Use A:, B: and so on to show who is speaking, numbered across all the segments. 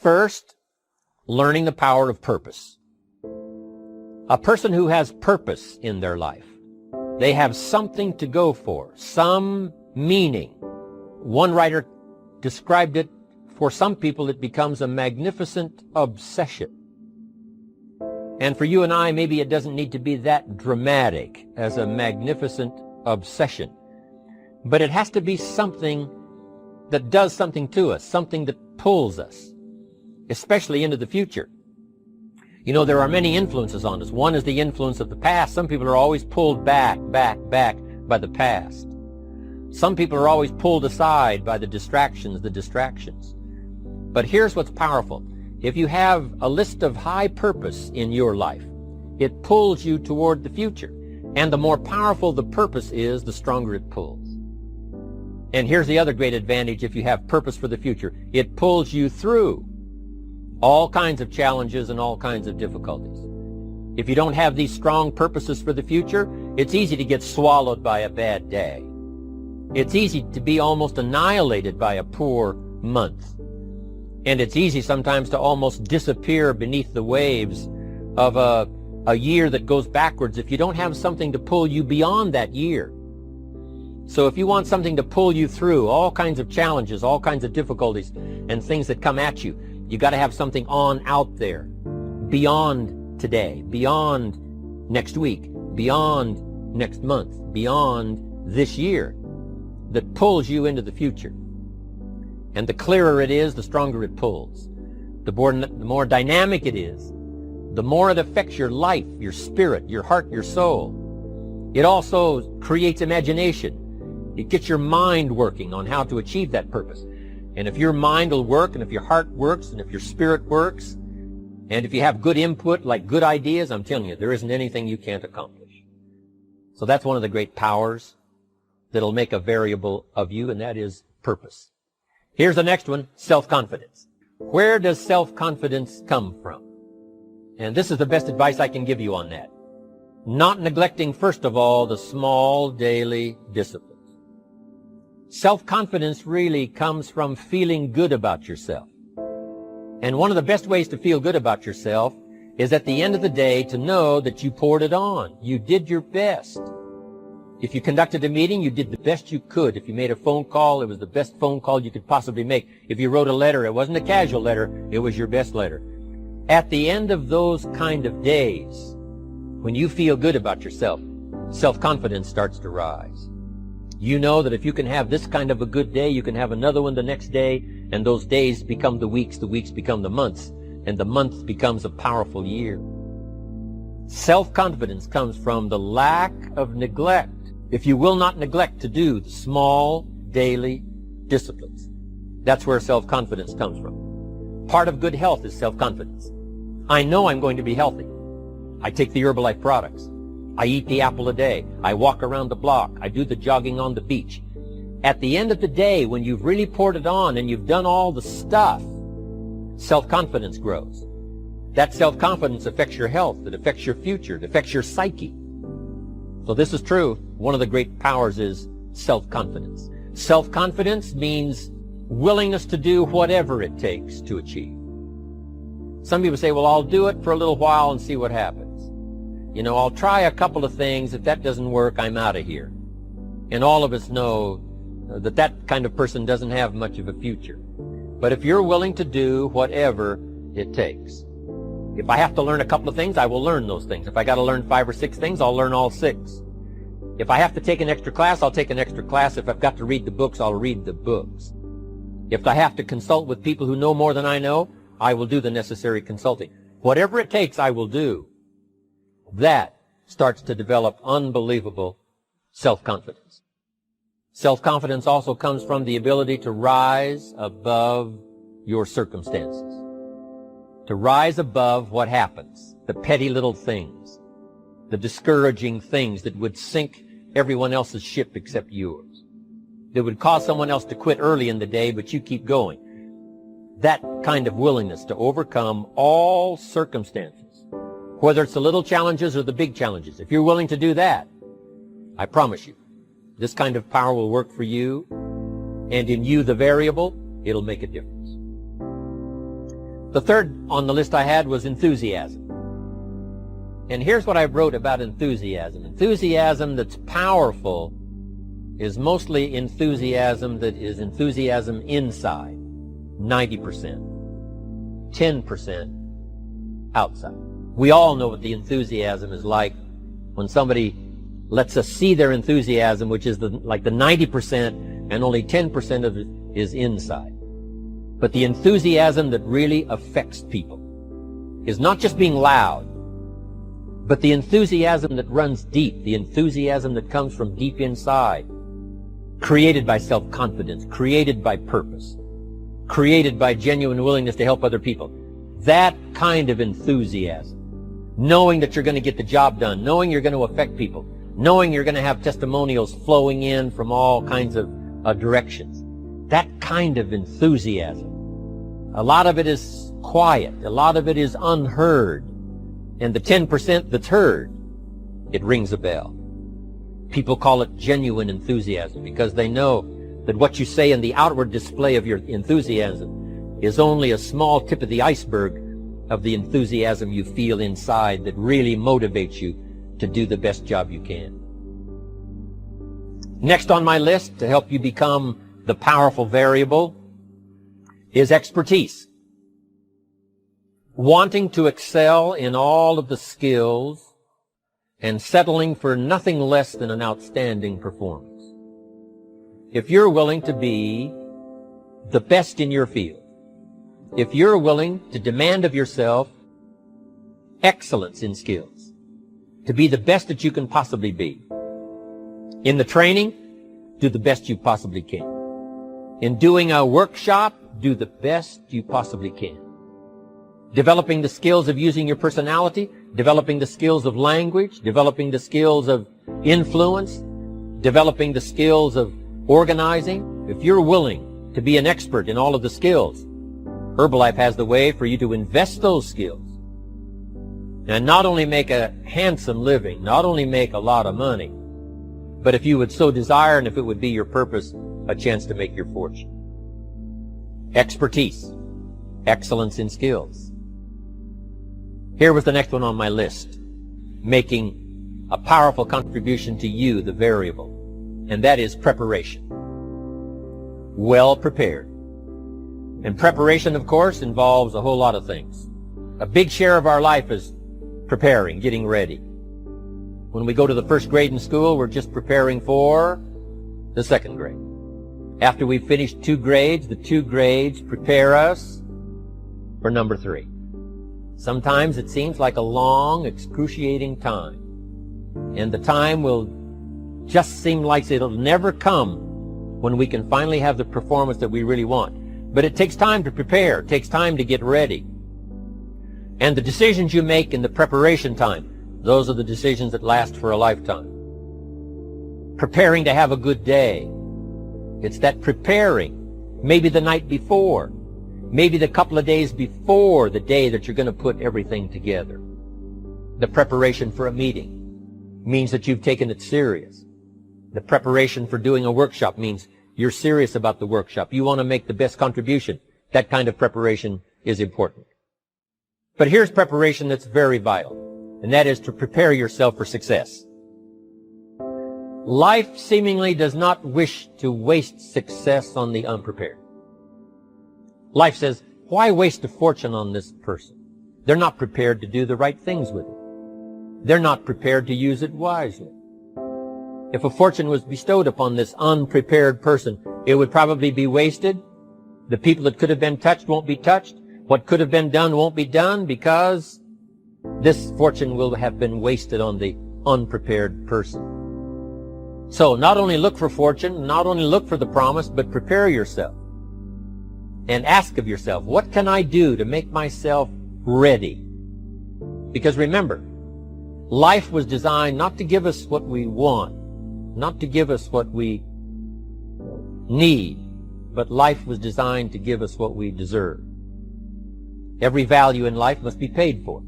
A: First, learning the power of purpose. A person who has purpose in their life, they have something to go for, some meaning. One writer described it, for some people it becomes a magnificent obsession. And for you and I, maybe it doesn't need to be that dramatic as a magnificent obsession. But it has to be something that does something to us, something that pulls us, especially into the future. You know, there are many influences on us. One is the influence of the past. Some people are always pulled back by the past. Some people are always pulled aside by the distractions. But here's what's powerful. If you have a list of high purpose in your life, it pulls you toward the future. And the more powerful the purpose is, the stronger it pulls. And here's the other great advantage if you have purpose for the future. It pulls you through all kinds of challenges and all kinds of difficulties. If you don't have these strong purposes for the future, it's easy to get swallowed by a bad day. It's easy to be almost annihilated by a poor month. And it's easy sometimes to almost disappear beneath the waves of a year that goes backwards if you don't have something to pull you beyond that year. So if you want something to pull you through all kinds of challenges, all kinds of difficulties and things that come at you, you got to have something on out there, beyond today, beyond next week, beyond next month, beyond this year, that pulls you into the future. And the clearer it is, the stronger it pulls. The more dynamic it is, the more it affects your life, your spirit, your heart, your soul. It also creates imagination. It gets your mind working on how to achieve that purpose. And if your mind will work, and if your heart works, and if your spirit works, and if you have good input, like good ideas, I'm telling you, there isn't anything you can't accomplish. So that's one of the great powers that'll make a variable of you, and that is purpose. Here's the next one, self-confidence. Where does self-confidence come from? And this is the best advice I can give you on that. Not neglecting, first of all, the small daily disciplines. Self-confidence really comes from feeling good about yourself. And one of the best ways to feel good about yourself is at the end of the day to know that you poured it on. You did your best. If you conducted a meeting, you did the best you could. If you made a phone call, it was the best phone call you could possibly make. If you wrote a letter, it wasn't a casual letter, it was your best letter. At the end of those kind of days, when you feel good about yourself, self-confidence starts to rise. You know that if you can have this kind of a good day, you can have another one the next day, and those days become the weeks become the months, and the month becomes a powerful year. Self-confidence comes from the lack of neglect. If you will not neglect to do the small daily disciplines, that's where self-confidence comes from. Part of good health is self-confidence. I know I'm going to be healthy. I take the Herbalife products. I eat the apple a day. I walk around the block. I do the jogging on the beach. At the end of the day, when you've really poured it on and you've done all the stuff, self-confidence grows. That self-confidence affects your health. It affects your future. It affects your psyche. So this is true. One of the great powers is self-confidence. Self-confidence means willingness to do whatever it takes to achieve. Some people say, well, I'll do it for a little while and see what happens. You know, I'll try a couple of things. If that doesn't work, I'm out of here. And all of us know that that kind of person doesn't have much of a future. But if you're willing to do whatever it takes, if I have to learn a couple of things, I will learn those things. If I got to learn 5 or 6 things, I'll learn all 6. If I have to take an extra class, I'll take an extra class. If I've got to read the books, I'll read the books. If I have to consult with people who know more than I know, I will do the necessary consulting. Whatever it takes, I will do. That starts to develop unbelievable self-confidence. Self-confidence also comes from the ability to rise above your circumstances. To rise above what happens, the petty little things, the discouraging things that would sink everyone else's ship except yours, that would cause someone else to quit early in the day, but you keep going. That kind of willingness to overcome all circumstances, whether it's the little challenges or the big challenges. If you're willing to do that, I promise you, this kind of power will work for you, and in you, the variable, it'll make a difference. The third on the list I had was enthusiasm. And here's what I wrote about enthusiasm. Enthusiasm that's powerful is mostly enthusiasm that is enthusiasm inside, 90%, 10% outside. We all know what the enthusiasm is like when somebody lets us see their enthusiasm, which is like the 90%, and only 10% of it is inside. But the enthusiasm that really affects people is not just being loud, but the enthusiasm that runs deep, the enthusiasm that comes from deep inside, created by self-confidence, created by purpose, created by genuine willingness to help other people. That kind of enthusiasm, knowing that you're going to get the job done, knowing you're going to affect people, knowing you're going to have testimonials flowing in from all kinds of directions. That kind of enthusiasm. A lot of it is quiet. A lot of it is unheard. And the 10% that's heard, it rings a bell. People call it genuine enthusiasm because they know that what you say in the outward display of your enthusiasm is only a small tip of the iceberg of the enthusiasm you feel inside that really motivates you to do the best job you can. Next on my list to help you become the powerful variable is expertise. Wanting to excel in all of the skills and settling for nothing less than an outstanding performance. If you're willing to be the best in your field, if you're willing to demand of yourself excellence in skills, to be the best that you can possibly be. In the training, do the best you possibly can. In doing a workshop, do the best you possibly can. Developing the skills of using your personality, developing the skills of language, developing the skills of influence, developing the skills of organizing. If you're willing to be an expert in all of the skills, Herbalife has the way for you to invest those skills and not only make a handsome living, not only make a lot of money, but if you would so desire and if it would be your purpose, a chance to make your fortune. Expertise, excellence in skills. Here was the next one on my list, making a powerful contribution to you, the variable, and that is preparation. Well prepared. And preparation, of course, involves a whole lot of things. A big share of our life is preparing, getting ready. When we go to the first grade in school, we're just preparing for the second grade. After we've finished 2 grades, the 2 grades prepare us for number 3. Sometimes it seems like a long, excruciating time. And the time will just seem like it'll never come when we can finally have the performance that we really want. But it takes time to prepare. It takes time to get ready. And the decisions you make in the preparation time, those are the decisions that last for a lifetime. Preparing to have a good day. It's that preparing, maybe the night before, maybe the couple of days before the day that you're going to put everything together. The preparation for a meeting means that you've taken it serious. The preparation for doing a workshop means you're serious about the workshop. You want to make the best contribution. That kind of preparation is important. But here's preparation that's very vital, and that is to prepare yourself for success. Life seemingly does not wish to waste success on the unprepared. Life says, why waste a fortune on this person? They're not prepared to do the right things with it. They're not prepared to use it wisely. If a fortune was bestowed upon this unprepared person, it would probably be wasted. The people that could have been touched won't be touched. What could have been done won't be done because this fortune will have been wasted on the unprepared person. So not only look for fortune, not only look for the promise, but prepare yourself. And ask of yourself, what can I do to make myself ready? Because remember, life was designed not to give us what we want, not to give us what we need, but life was designed to give us what we deserve. Every value in life must be paid for.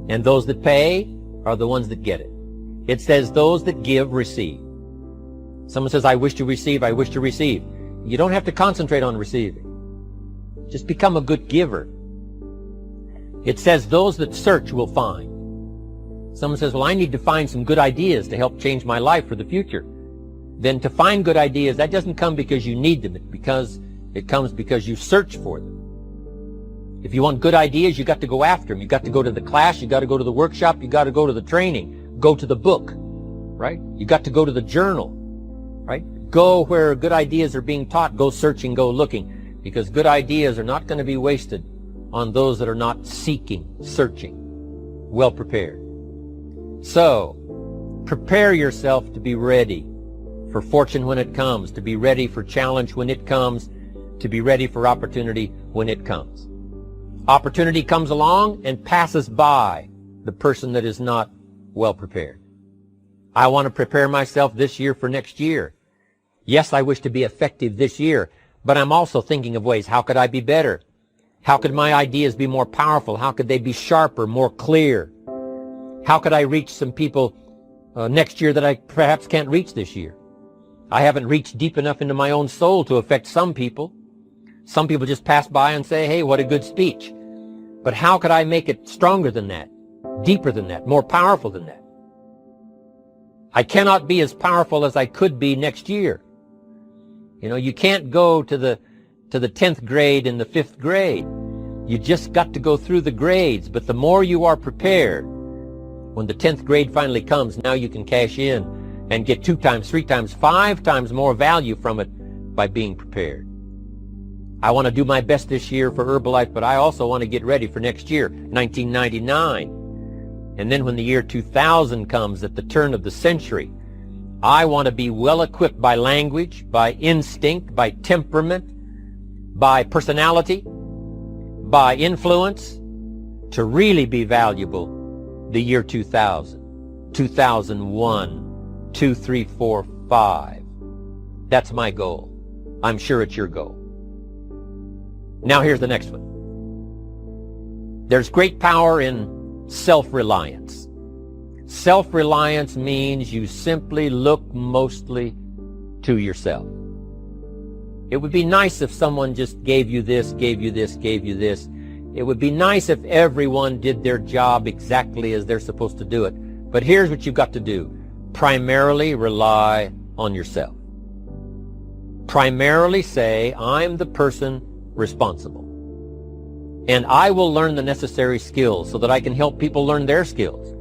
A: And those that pay are the ones that get it. It says those that give, receive. Someone says, I wish to receive, I wish to receive. You don't have to concentrate on receiving. Just become a good giver. It says those that search will find. Someone says, well, I need to find some good ideas to help change my life for the future. Then to find good ideas, that doesn't come because you need them. It comes because you search for them. If you want good ideas, you got to go after them. You got to go to the class. You got to go to the workshop. You got to go to the training. Go to the book, right? You got to go to the journal, right? Go where good ideas are being taught. Go searching, go looking, because good ideas are not going to be wasted on those that are not seeking, searching, well prepared. So, prepare yourself to be ready for fortune when it comes, to be ready for challenge when it comes, to be ready for opportunity when it comes. Opportunity comes along and passes by the person that is not well prepared. I want to prepare myself this year for next year. Yes, I wish to be effective this year, but I'm also thinking of ways, how could I be better? How could my ideas be more powerful? How could they be sharper, more clear? How could I reach some people next year that I perhaps can't reach this year? I haven't reached deep enough into my own soul to affect some people. Some people just pass by and say, hey, what a good speech. But how could I make it stronger than that, deeper than that, more powerful than that? I cannot be as powerful as I could be next year. You know, you can't go to the 10th grade in the 5th grade. You just got to go through the grades. But the more you are prepared, when the 10th grade finally comes, now you can cash in and get 2 times, 3 times, 5 times more value from it by being prepared. I want to do my best this year for Herbalife, but I also want to get ready for next year, 1999. And then when the year 2000 comes, at the turn of the century, I want to be well equipped by language, by instinct, by temperament, by personality, by influence, to really be valuable the year 2000, 2001, 2, 3, 4, 5. That's my goal. I'm sure it's your goal. Now here's the next one. There's great power in self-reliance. Self-reliance means you simply look mostly to yourself. It would be nice if someone just gave you this, gave you this, gave you this. It would be nice if everyone did their job exactly as they're supposed to do it. But here's what you've got to do. Primarily rely on yourself. Primarily say, I'm the person responsible. And I will learn the necessary skills so that I can help people learn their skills.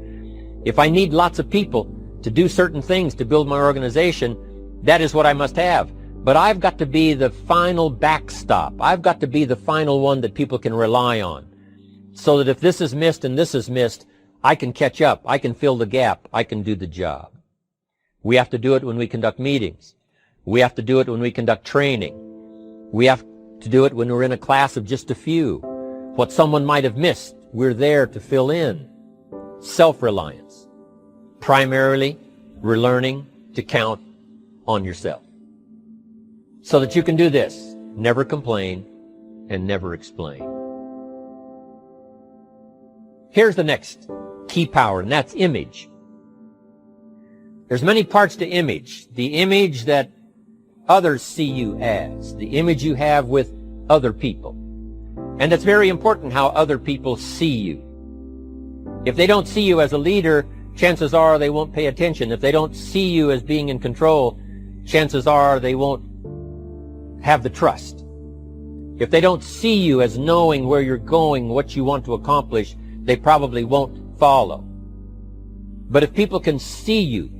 A: If I need lots of people to do certain things to build my organization, that is what I must have. But I've got to be the final backstop. I've got to be the final one that people can rely on. So that if this is missed and this is missed, I can catch up. I can fill the gap. I can do the job. We have to do it when we conduct meetings. We have to do it when we conduct training. We have to do it when we're in a class of just a few. What someone might have missed, we're there to fill in. Self-reliance. Primarily, we're learning to count on yourself. So that you can do this. Never complain and never explain. Here's the next key power, and that's image. There's many parts to image. The image that others see you as. The image you have with other people. And it's very important how other people see you. If they don't see you as a leader, chances are they won't pay attention. If they don't see you as being in control, chances are they won't have the trust. If they don't see you as knowing where you're going, what you want to accomplish, they probably won't follow. But if people can see you,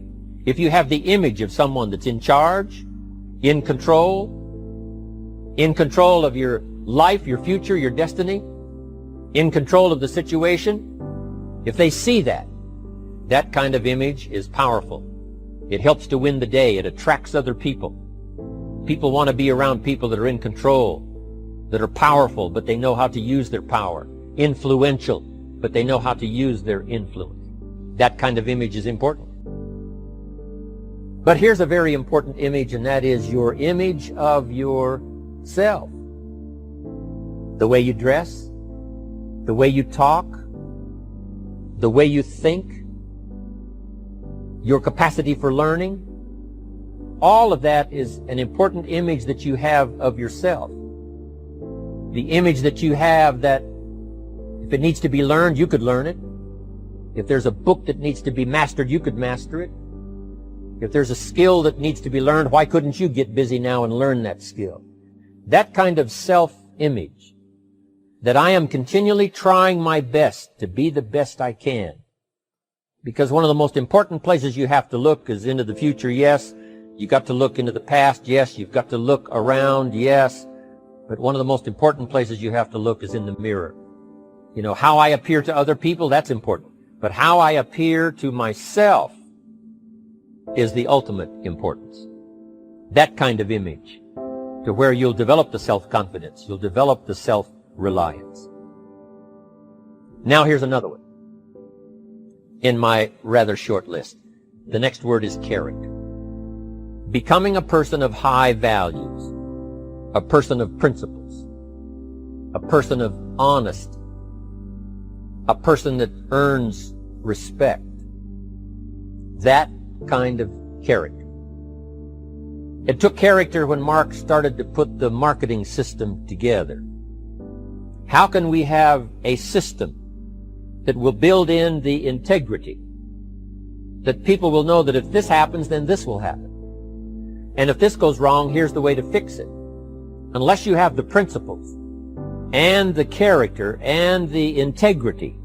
A: if you have the image of someone that's in charge, in control of your life, your future, your destiny, in control of the situation, if they see that, that kind of image is powerful. It helps to win the day. It attracts other people. People want to be around people that are in control, that are powerful, but they know how to use their power. Influential, but they know how to use their influence. That kind of image is important. But here's a very important image, and that is your image of yourself. The way you dress, the way you talk, the way you think, your capacity for learning, all of that is an important image that you have of yourself. The image that you have that If it needs to be learned, you could learn it. If there's a book that needs to be mastered, you could master it. If there's a skill that needs to be learned, why couldn't you get busy now and learn that skill? That kind of self-image, that I am continually trying my best to be the best I can. Because one of the most important places you have to look is into the future, yes. You got to look into the past, yes. You've got to look around, yes. But one of the most important places you have to look is in the mirror. You know, how I appear to other people, that's important. But how I appear to myself is the ultimate importance. That kind of image, to where you'll develop the self-confidence, you'll develop the self-reliance. Now here's another one in my rather short list. The next word is character. Becoming a person of high values, a person of principles, a person of honesty, a person that earns respect. That kind of character. It took character when Mark started to put the marketing system together. How can we have a system that will build in the integrity, that people will know that if this happens, then this will happen. And if this goes wrong, here's the way to fix it. Unless you have the principles and the character and the integrity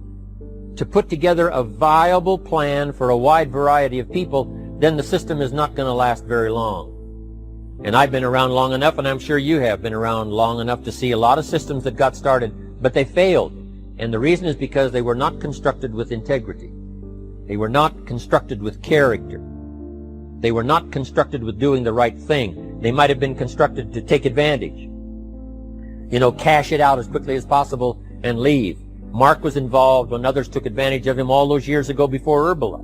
A: to put together a viable plan for a wide variety of people, then the system is not going to last very long. And I've been around long enough, and I'm sure you have been around long enough to see a lot of systems that got started, but they failed. And the reason is because they were not constructed with integrity. They were not constructed with character. They were not constructed with doing the right thing. They might have been constructed to take advantage. You know, cash it out as quickly as possible and leave. Mark was involved when others took advantage of him all those years ago before Herbalife.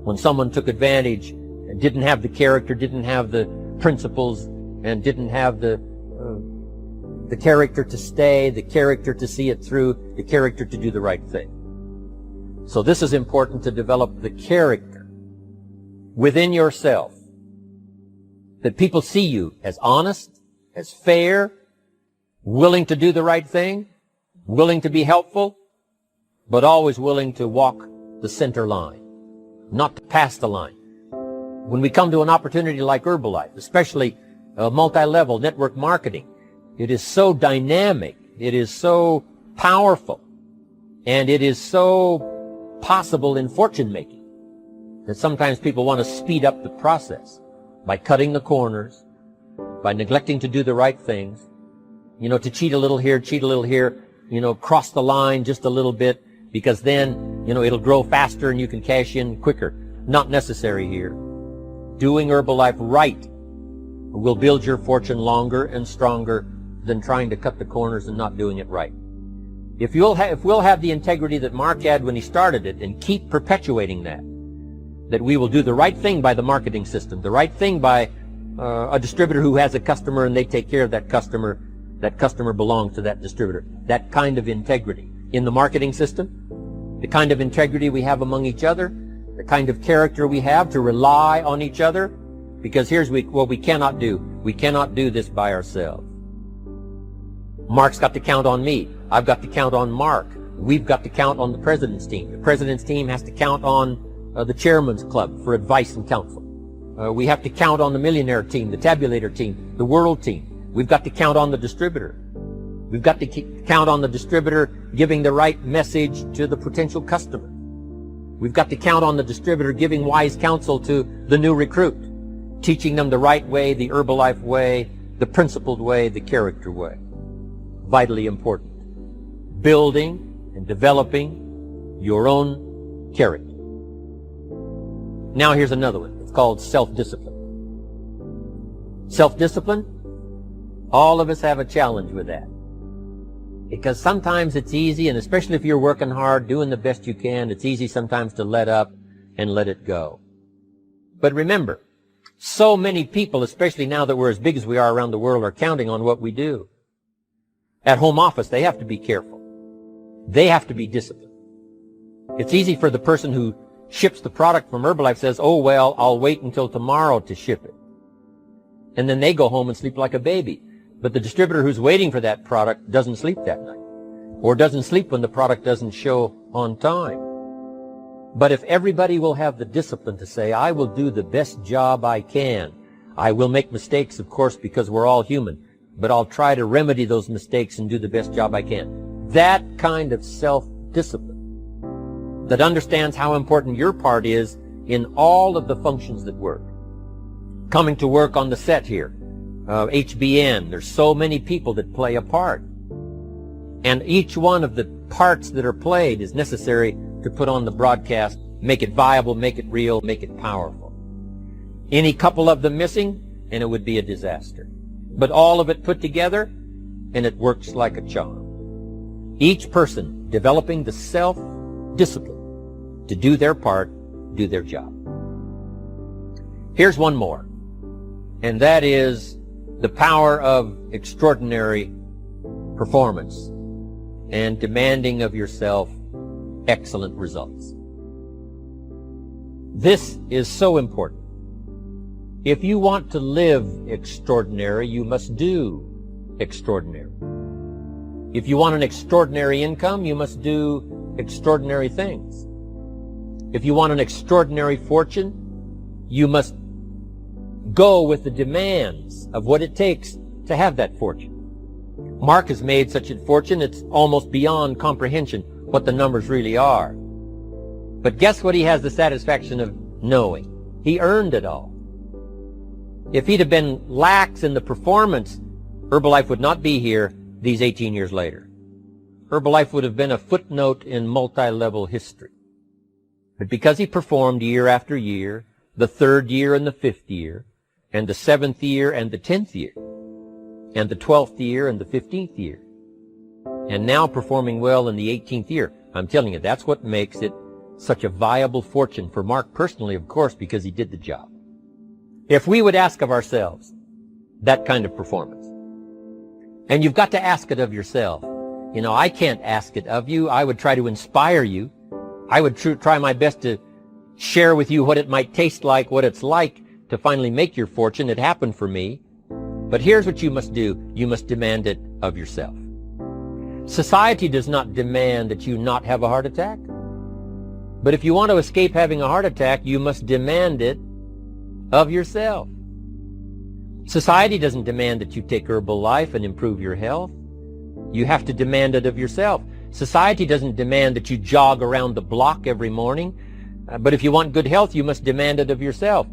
A: When someone took advantage and didn't have the character, didn't have the principles, and didn't have the character to stay, the character to see it through, the character to do the right thing. So this is important, to develop the character within yourself, that people see you as honest, as fair, willing to do the right thing, willing to be helpful, but always willing to walk the center line, not to pass the line. When we come to an opportunity like Herbalife, especially multi-level network marketing, it is so dynamic, it is so powerful, and it is so possible in fortune making that sometimes people want to speed up the process by cutting the corners, by neglecting to do the right things, you know, to cheat a little here, you know, cross the line just a little bit, because then, you know, it'll grow faster and you can cash in quicker. Not necessary here. Doing Herbalife right will build your fortune longer and stronger than trying to cut the corners and not doing it right. If we'll have the integrity that Mark had when he started it, and keep perpetuating that we will do the right thing by the marketing system, the right thing by a distributor who has a customer and they take care of that customer belongs to that distributor. That kind of integrity in the marketing system, the kind of integrity we have among each other, the kind of character we have to rely on each other, because here's what we cannot do. We cannot do this by ourselves. Mark's got to count on me. I've got to count on Mark. We've got to count on the president's team. The president's team has to count on the chairman's club for advice and counsel. We have to count on the millionaire team, the tabulator team, the world team. We've got to count on the distributor. We've got to count on the distributor giving the right message to the potential customer. We've got to count on the distributor giving wise counsel to the new recruit, teaching them the right way, the Herbalife way, the principled way, the character way. Vitally important. Building and developing your own character. Now here's another one. It's called self-discipline. Self-discipline, all of us have a challenge with that. Because sometimes it's easy, and especially if you're working hard, doing the best you can, it's easy sometimes to let up and let it go. But remember, so many people, especially now that we're as big as we are around the world, are counting on what we do. At home office, they have to be careful. They have to be disciplined. It's easy for the person who ships the product from Herbalife says, oh, well, I'll wait until tomorrow to ship it. And then they go home and sleep like a baby. But the distributor who's waiting for that product doesn't sleep that night. or doesn't sleep when the product doesn't show on time. But if everybody will have the discipline to say, I will do the best job I can. I will make mistakes, of course, because we're all human, but I'll try to remedy those mistakes and do the best job I can. That kind of self-discipline that understands how important your part is in all of the functions that work. Coming to work on the set here, HBN, there's so many people that play a part. And each one of the parts that are played is necessary to put on the broadcast, make it viable, make it real, make it powerful. Any couple of them missing, and it would be a disaster. But all of it put together, and it works like a charm. Each person developing the self-discipline to do their part, do their job. Here's one more, and that is the power of extraordinary performance and demanding of yourself excellent results. This is so important. If you want to live extraordinary, you must do extraordinary. If you want an extraordinary income, you must do extraordinary things. If you want an extraordinary fortune, you must go with the demands of what it takes to have that fortune. Mark has made such a fortune, it's almost beyond comprehension what the numbers really are. But guess what he has the satisfaction of knowing? He earned it all. If he'd have been lax in the performance, Herbalife would not be here these 18 years later. Herbalife would have been a footnote in multi-level history. But because he performed year after year, the 3rd year and the 5th year, and the 7th year and the 10th year, and the 12th year and the 15th year, and now performing well in the 18th year, I'm telling you, that's what makes it such a viable fortune for Mark personally, of course, because he did the job. If we would ask of ourselves that kind of performance, and you've got to ask it of yourself. You know, I can't ask it of you. I would try to inspire you. I would try my best to share with you what it might taste like, what it's like to finally make your fortune. It happened for me. But here's what you must do. You must demand it of yourself. Society does not demand that you not have a heart attack. But if you want to escape having a heart attack, you must demand it of yourself. Society doesn't demand that you take Herbalife and improve your health. You have to demand it of yourself. Society doesn't demand that you jog around the block every morning. But if you want good health, you must demand it of yourself.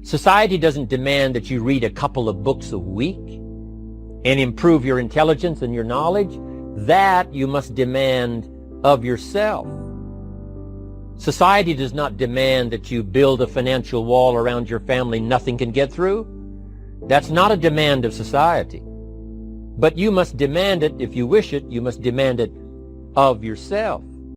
A: Society doesn't demand that you read a couple of books a week and improve your intelligence and your knowledge. That you must demand of yourself. Society does not demand that you build a financial wall around your family nothing can get through. That's not a demand of society. But you must demand it. If you wish it, you must demand it of yourself.